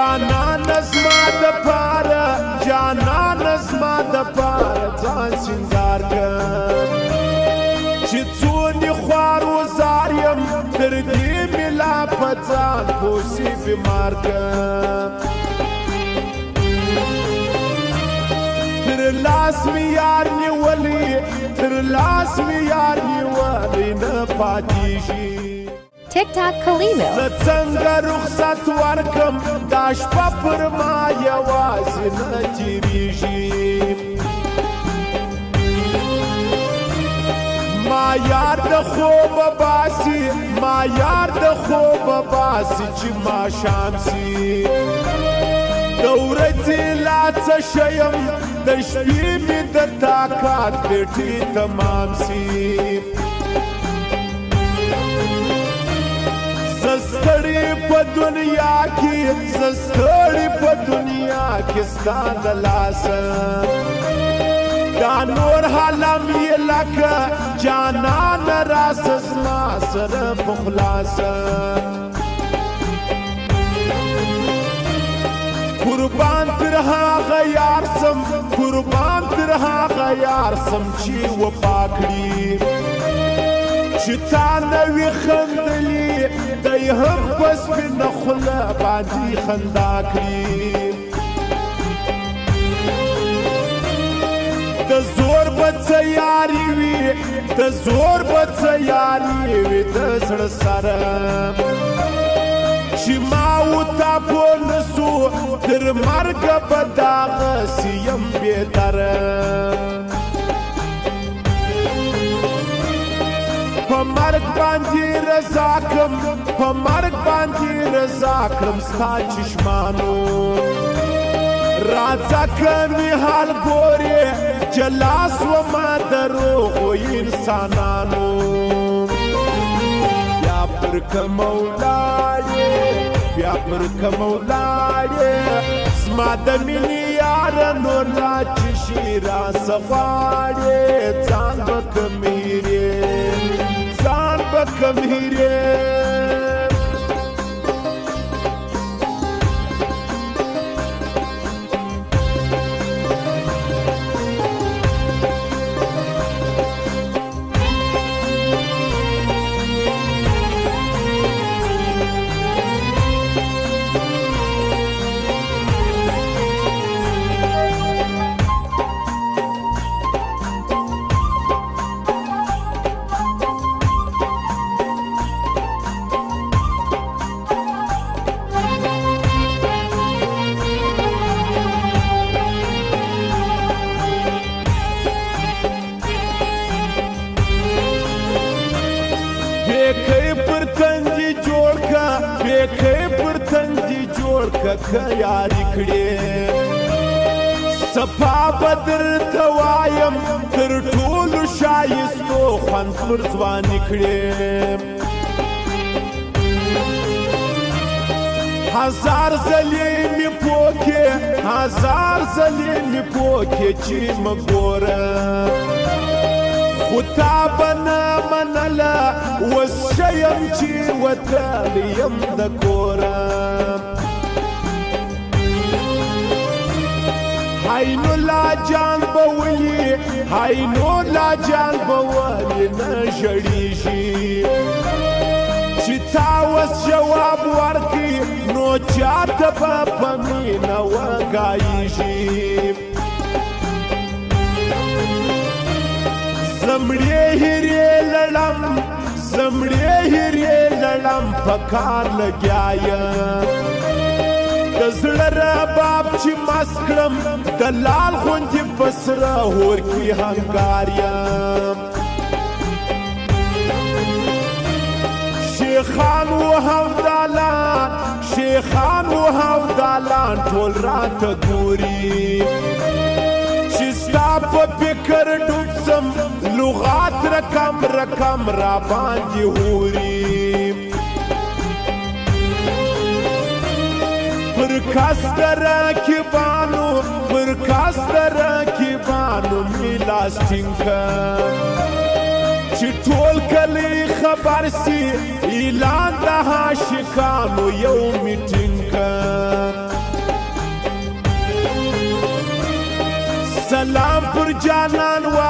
جانان زما د پاره جانان زما د پاره ځان سینګار کړه چې څونې خوار وزار یم تر دې مې لا په ځان پوسې بیمار کړه تر لاس مې یار نیولی تر لاس مې یار نیولی نه پاتېږي TikTok Kalimo. زه څنګه رخصت ورکم دا شپه پر ما یوازې نه تېرېږي ما یار د خوبه باسي ما یار د خوبه باسي چې ماښام سي د ورځې لا څه شیم د شپې مې د طاقت پېټې تمام سي زستړی په دنیا کې زستړی په دنیا کې ستا د لاسه دا نور حالم یې لکه جانان راسه زما سره په خلاصه قربان تر هغه یار سم قربان تر هغه یار سم چې وفا کړي چې تا نه وي خندلي دی هم په سپینه خوله باندې خندا کړي د زور به څه یاري وي د زور به څه یاري وي د زړه سره چې ما وتا په نسو تر مرګه به داغسې یم بېتره په مرګ باندې رضا کړم په مرګ باندې رضا کړم ستا چشمانو راځه که مې حال ګورې جلا سومه د روغو انسانانو بیا پر کومه ولاړې بیا پر کومه ولاړې زما د مینې یاره نور لا چې شي راڅه غواړې ځان به کمیرې ځان به کمیرې بیکی پر تندی جوړ کا بیکی پر تندی جوړ کا یاری کړې صفا بدر ته وایم تر ټولو شایستو خوند پر ځواني کړې هزار ځلې مې پوکې هزار ځلې مې پوکې چې مه ګوره خو تا به نه منله اوس شیم چې وتلی یم د کوره هینو لا جان به ولي هینو لا جان به ولي نه ژړېږي چې تا اوس جواب ورکړي نو چاته به په مینه وګایېږي زمړې هیرې لړم زمړې هیرې لړم په کار لګیا یم د زړه رباب چې مست کړم د لال غوندې په سره هور کې هنګار یم شیخان و هودالان شیخان و هودالان ټول راته ګوري چې ستا په فکر ډوب سم لغات رقم رقم را باندې هوري پر کاس در رقیبانو پر کاس در رقیبانو می لاس ټینګ چې ټول کلی خبر سي اعلان د عاشقانو یو میټینګ سلام پر جانان وا